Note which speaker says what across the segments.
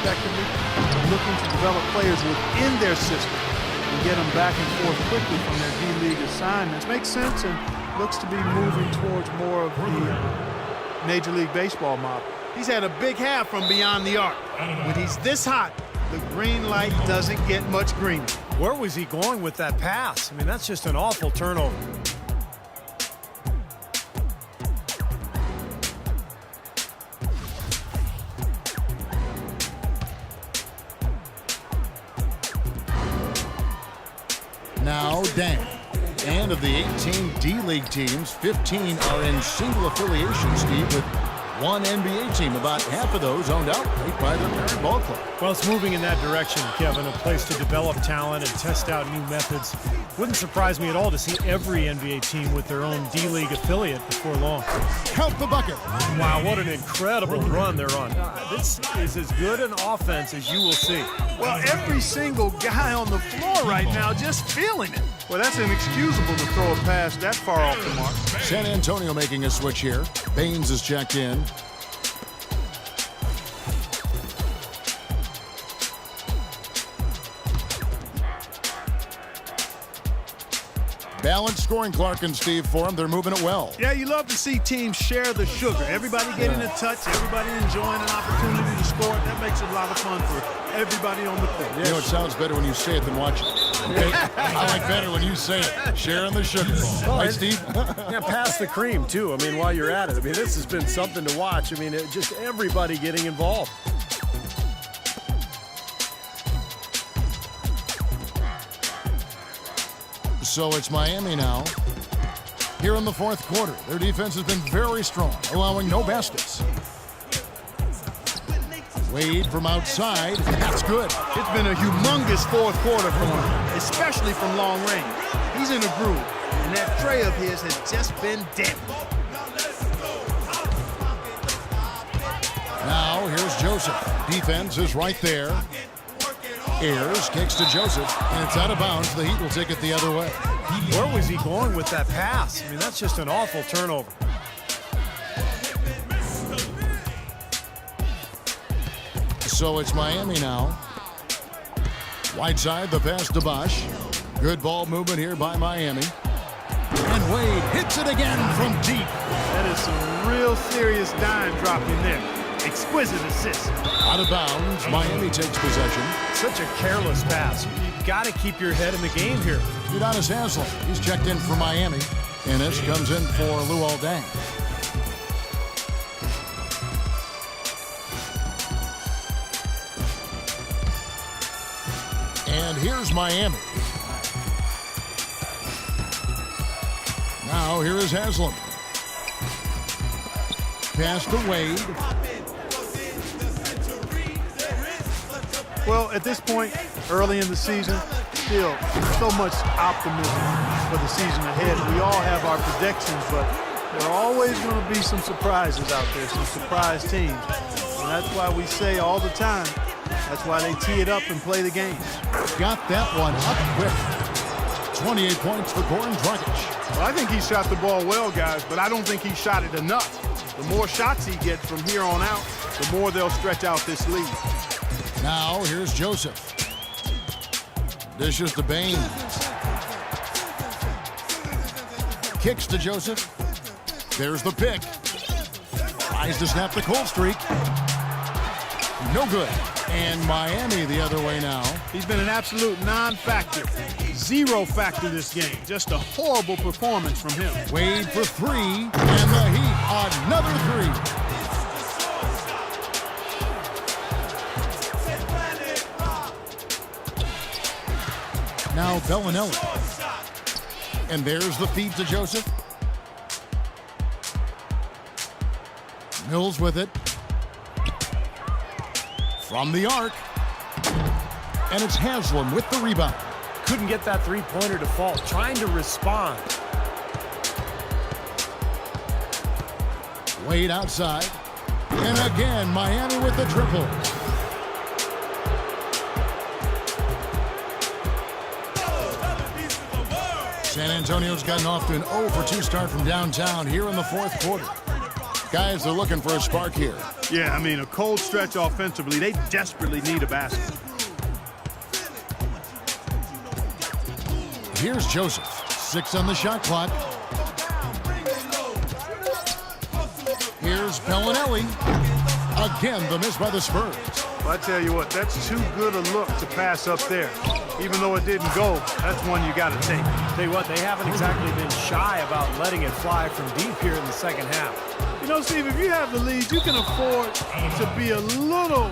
Speaker 1: effectively, looking to develop players within their system and get them back and forth quickly from their D-League assignments. Makes sense and looks to be moving towards more of the Major League Baseball model.
Speaker 2: He's had a big half from beyond the arc. When he's this hot, the green light doesn't get much greener.
Speaker 3: Where was he going with that pass? I mean, that's just an awful turnover.
Speaker 4: Now Dang. And of the 18 D-League teams, 15 are in single affiliation, Steve, with one NBA team. About half of those owned outright by their parent ball club.
Speaker 3: Well, it's moving in that direction, Kevin, a place to develop talent and test out new methods. Wouldn't surprise me at all to see every NBA team with their own D-League affiliate before long.
Speaker 4: Count the bucket.
Speaker 3: Wow, what an incredible run they're on. This is as good an offense as you will see.
Speaker 2: Well, every single guy on the floor right now just feeling it.
Speaker 1: Well, that's inexcusable to throw a pass that far off the mark.
Speaker 4: San Antonio making a switch here. Baines is checked in. Balanced scoring, Clark and Steve, for them. They're moving it well.
Speaker 2: Yeah, you love to see teams share the sugar. Everybody getting a touch, everybody enjoying an opportunity to score. That makes it a lot of fun for everybody on the court.
Speaker 4: You know, it sounds better when you say it than watch it. Okay? I like better when you say it. Sharing the sugar. Right, Steve?
Speaker 3: Yeah, pass the cream, too. I mean, while you're at it. I mean, this has been something to watch. I mean, just everybody getting involved.
Speaker 4: So it's Miami now. Here in the fourth quarter, their defense has been very strong, allowing no baskets. Wade from outside. That's good.
Speaker 2: It's been a humongous fourth quarter from him, especially from long range. He's in a groove, and that tray of his has just been deadly.
Speaker 4: Now here's Joseph. Defense is right there. Ayers kicks to Joseph, and it's out of bounds. The Heat will take it the other way.
Speaker 3: Where was he going with that pass? I mean, that's just an awful turnover.
Speaker 4: So it's Miami now. Right side, the pass to Bosh. Good ball movement here by Miami. And Wade hits it again from deep.
Speaker 2: That is some real serious dime dropping there. Exquisite assist.
Speaker 4: Out of bounds, Miami takes possession.
Speaker 3: Such a careless pass. You've got to keep your head in the game here.
Speaker 4: Udonis Haslem, he's checked in for Miami. Ennis comes in for Luol Deng. And here's Miami. Now here is Haslem. Pass to Wade.
Speaker 1: Well, at this point, early in the season, still so much optimism for the season ahead. We all have our predictions, but there are always going to be some surprises out there, some surprise teams. And that's why we say all the time, that's why they tee it up and play the game.
Speaker 4: Got that one up quick. 28 points for Goran Dragic.
Speaker 1: Well, I think he shot the ball well, guys, but I don't think he shot it enough. The more shots he gets from here on out, the more they'll stretch out this lead.
Speaker 4: Now, here's Joseph. Dishes to Baines. Kicks to Joseph. There's the pick. Tries to snap the cold streak. No good. And Miami the other way now.
Speaker 2: He's been an absolute non-factor. Zero factor this game. Just a horrible performance from him.
Speaker 4: Wade for three. And the Heat, another three. Now Bellinelli. And there's the feed to Joseph. Mills with it. From the arc. And it's Haslem with the rebound.
Speaker 3: Couldn't get that three-pointer to fall. Trying to respond.
Speaker 4: Wade outside. And again, Miami with the triple. San Antonio's gotten off to an 0 for 2 start from downtown here in the fourth quarter. Guys, they're looking for a spark here.
Speaker 2: Yeah, I mean, a cold stretch offensively. They desperately need a basket.
Speaker 4: Here's Joseph. 6 on the shot clock. Here's Bellinelli. Again, the miss by the Spurs.
Speaker 1: Well, I tell you what, that's too good a look to pass up there. Even though it didn't go, that's one you got to take.
Speaker 3: Tell you what, they haven't exactly been shy about letting it fly from deep here in the second half.
Speaker 1: You know, Steve, if you have the lead, you can afford to be a little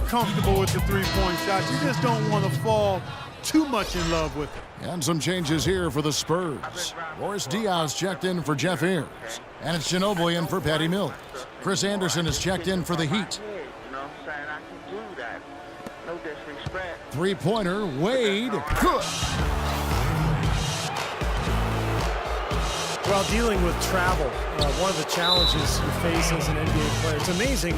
Speaker 1: comfortable with the three-point shot. You just don't want to fall too much in love with it.
Speaker 4: And some changes here for the Spurs. Boris Diaz checked in for Jeff Ayers. And it's Ginobili in for Patty Mills. Chris Anderson is checked in for the Heat. Three-pointer, Wade, good.
Speaker 3: While dealing with travel, one of the challenges you face as an NBA player, it's amazing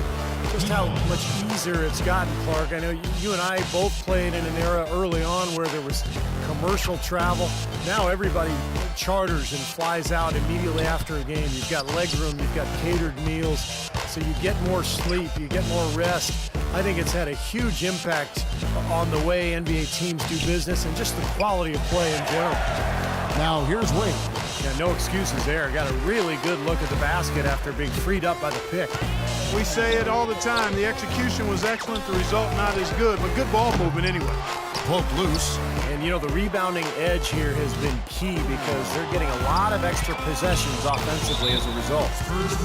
Speaker 3: just how much easier it's gotten, Clark. I know you and I both played in an era early on where there was commercial travel. Now everybody charters and flies out immediately after a game. You've got leg room, you've got catered meals, so you get more sleep, you get more rest. I think it's had a huge impact on the way NBA teams do business and just the quality of play in general.
Speaker 4: Now here's Wade.
Speaker 3: Yeah, no excuses there. Got a really good look at the basket after being freed up by the pick.
Speaker 1: We say it all the time. The execution was excellent, the result not as good, but good ball movement anyway.
Speaker 4: Poked loose.
Speaker 3: And, you know, the rebounding edge here has been key because they're getting a lot of extra possessions offensively as a result.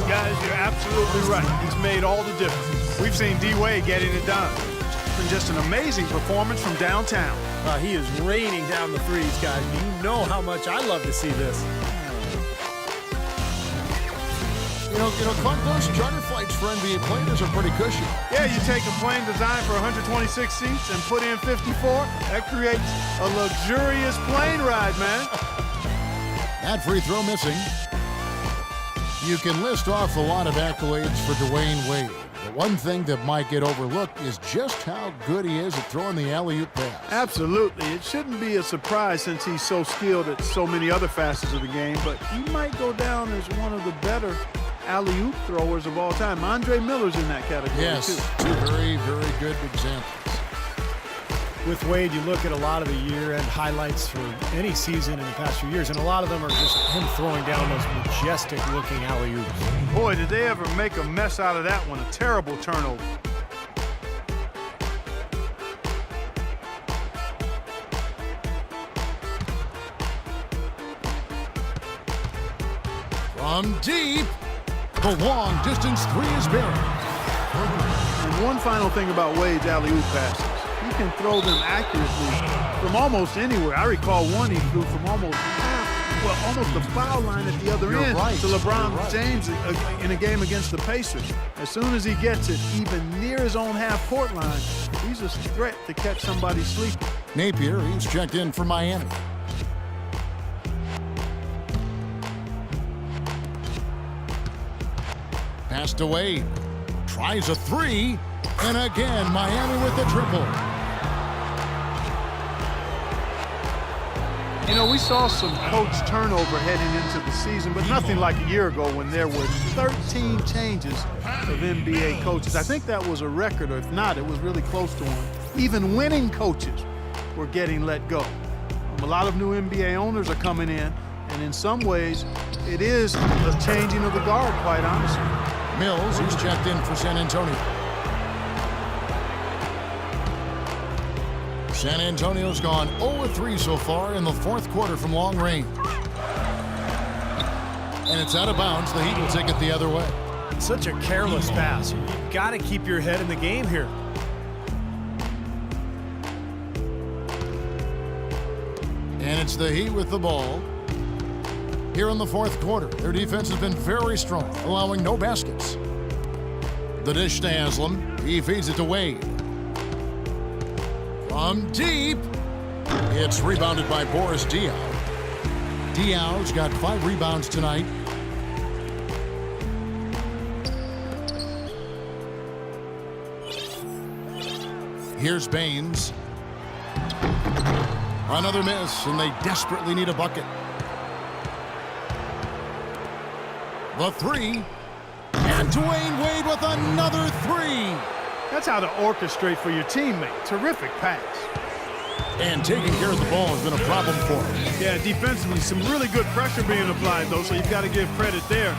Speaker 1: Guys, you're absolutely right. He's made all the difference. We've seen D-Wade getting it done. It's been just an amazing performance from downtown.
Speaker 3: He is raining down the threes, guys. You know how much I love to see this.
Speaker 4: You know, Clark, those charter flights for NBA players are pretty cushy.
Speaker 1: Yeah, you take a plane designed for 126 seats and put in 54. That creates a luxurious plane ride, man.
Speaker 4: That free throw missing. You can list off a lot of accolades for Dwayne Wade. The one thing that might get overlooked is just how good he is at throwing the alley-oop pass.
Speaker 1: Absolutely. It shouldn't be a surprise since he's so skilled at so many other facets of the game, but he might go down as one of the better alley-oop throwers of all time. Andre Miller's in that category,
Speaker 4: yes,
Speaker 1: too.
Speaker 4: Two very, very good examples.
Speaker 3: With Wade, you look at a lot of the year-end highlights for any season in the past few years, and a lot of them are just him throwing down those majestic-looking alley-oops.
Speaker 1: Boy, did they ever make a mess out of that one. A terrible turnover.
Speaker 4: From deep, the long distance three is buried.
Speaker 1: And one final thing about Wade's alley-oop passes. He can throw them accurately from almost anywhere. I recall one he threw from almost the foul line at the other end to LeBron James in a game against the Pacers. As soon as he gets it even near his own half-court line, he's a threat to catch somebody sleeping.
Speaker 4: Napier, he's checked in for Miami. Pass to Wade. Tries a three. And again, Miami with the triple.
Speaker 1: You know, we saw some coach turnover heading into the season, but nothing like a year ago when there were 13 changes of NBA coaches. I think that was a record, or if not, it was really close to one. Even winning coaches were getting let go. A lot of new NBA owners are coming in, and in some ways, it is a changing of the guard, quite honestly.
Speaker 4: Mills, he's checked in for San Antonio. San Antonio's gone 0-3 so far in the fourth quarter from long range. And it's out of bounds. The Heat will take it the other way.
Speaker 3: Such a careless pass. You've got to keep your head in the game here.
Speaker 4: And it's the Heat with the ball. Here in the fourth quarter, their defense has been very strong, allowing no baskets. The dish to Haslam. He feeds it to Wade. From deep, it's rebounded by Boris Diaw. Diaw's got 5 rebounds tonight. Here's Baines. Another miss, and they desperately need a bucket. The three, and Dwayne Wade with another three.
Speaker 1: That's how to orchestrate for your teammate. Terrific pass.
Speaker 4: And taking care of the ball has been a problem for him.
Speaker 2: Yeah, defensively, some really good pressure being applied, though, so you've got to give credit there.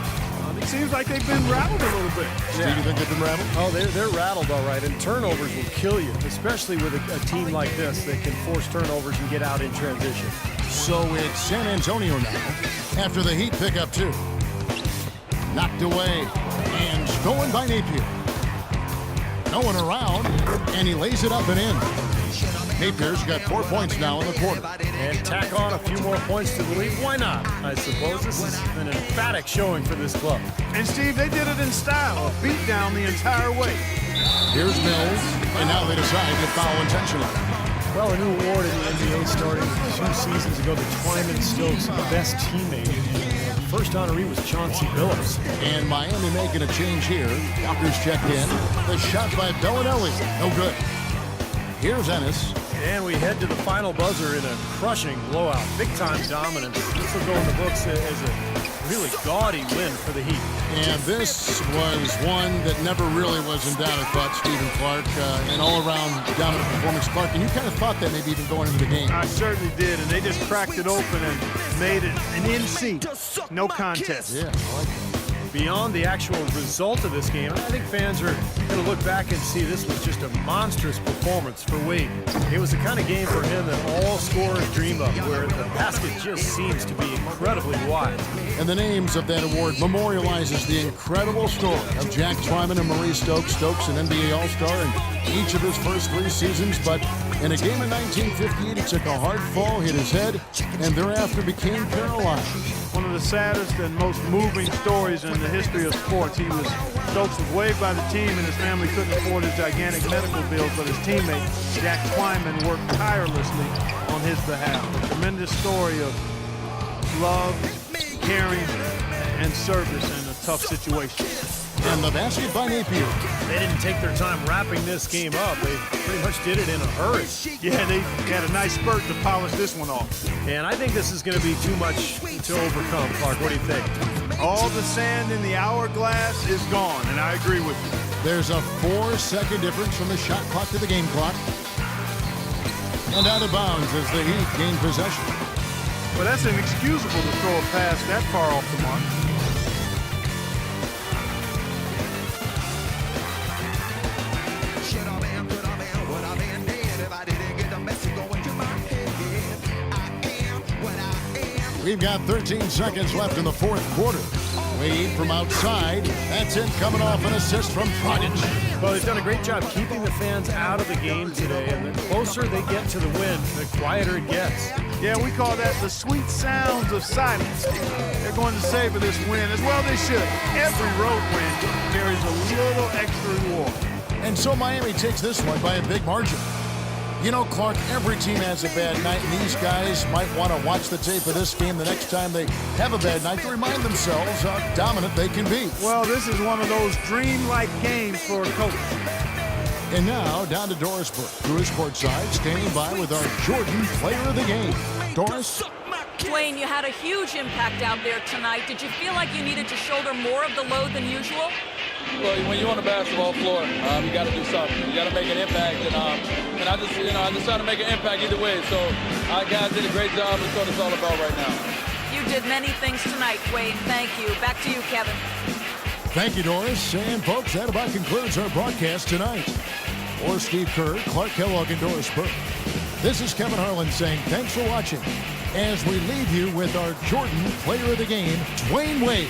Speaker 2: It seems like they've been rattled a little bit.
Speaker 4: Steve, you think they've been rattled?
Speaker 3: Oh, they're rattled all right, and turnovers will kill you, especially with a team like this that can force turnovers and get out in transition.
Speaker 4: So it's San Antonio now after the Heat pick up two. Knocked away and stolen by Napier. No one around, and he lays it up and in. Napier's got 4 points now in the quarter.
Speaker 3: And tack on a few more points to the lead. Why not? I suppose this is an emphatic showing for this club.
Speaker 2: And, Steve, they did it in style. A beat down the entire way.
Speaker 4: Here's Mills, and now they decide to foul intentionally.
Speaker 3: Well, a new award in the NBA starting 2 seasons ago, the Twyman Stokes Best Teammate. The first honoree was Chauncey Billups.
Speaker 4: And Miami making a change here. Walker's checked in. The shot by Bellinelli. No good. Here's Ennis.
Speaker 3: And we head to the final buzzer in a crushing blowout. Big-time dominance. This will go in the books as a really gaudy win for the Heat.
Speaker 4: And this was one that never really was in doubt, I thought, Stephen Clark. An all-around dominant performance, Clark. And you kind of thought that maybe even going into the game.
Speaker 1: I certainly did, and they just cracked it open and made it an NC. No contest.
Speaker 4: Yeah, I like that.
Speaker 3: Beyond the actual result of this game, I think fans are going to look back and see this was just a monstrous performance for Wade. It was the kind of game for him that all scorers dream of, where the basket just seems to be incredibly wide.
Speaker 4: And the names of that award memorializes the incredible story of Jack Twyman and Maurice Stokes. Stokes, an NBA All-Star in each of his first 3 seasons, but in a game in 1958, he took a hard fall, hit his head, and thereafter became paralyzed.
Speaker 1: One of the saddest and most moving stories in the history of sports. Stokes was waived by the team, and his family couldn't afford his gigantic medical bills, but his teammate, Jack Twyman, worked tirelessly on his behalf. A tremendous story of love, caring, and service in a tough situation.
Speaker 4: And the basket by Napier.
Speaker 3: They didn't take their time wrapping this game up. They pretty much did it in a hurry.
Speaker 1: Yeah, they had a nice spurt to polish this one off.
Speaker 3: And I think this is going to be too much to overcome, Clark. What do you think?
Speaker 1: All the sand in the hourglass is gone, and I agree with you.
Speaker 4: There's a 4-second difference from the shot clock to the game clock. And out of bounds as the Heat gain possession.
Speaker 1: Well, that's inexcusable to throw a pass that far off the mark.
Speaker 4: We've got 13 seconds left in the 4th quarter. Wade from outside. That's it, coming off an assist from Dragic.
Speaker 3: Well, they've done a great job keeping the fans out of the game today, and the closer they get to the win, the quieter it gets.
Speaker 1: Yeah, we call that the sweet sounds of silence. They're going to savor this win, as well they should. Every road win carries a little extra reward.
Speaker 4: And so Miami takes this one by a big margin. You know, Clark, every team has a bad night, and these guys might want to watch the tape of this game the next time they have a bad night to remind themselves how dominant they can be.
Speaker 1: Well, this is one of those dream-like games for a coach.
Speaker 4: And now, down to Doris Burke, who is courtside, standing by with our Jordan Player of the Game. Doris?
Speaker 5: Dwayne, you had a huge impact out there tonight. Did you feel like you needed to shoulder more of the load than usual?
Speaker 6: Well, when you're on the basketball floor, you got to do something. You got to make an impact, and I just try to make an impact either way. So our guys did a great job. That's what it's all about right now.
Speaker 5: You did many things tonight, Dwayne. Thank you. Back to you, Kevin.
Speaker 4: Thank you, Doris. And folks, that about concludes our broadcast tonight. For Steve Kerr, Clark Kellogg, and Doris Burke, this is Kevin Harlan saying thanks for watching as we leave you with our Jordan Player of the Game, Dwayne Wade.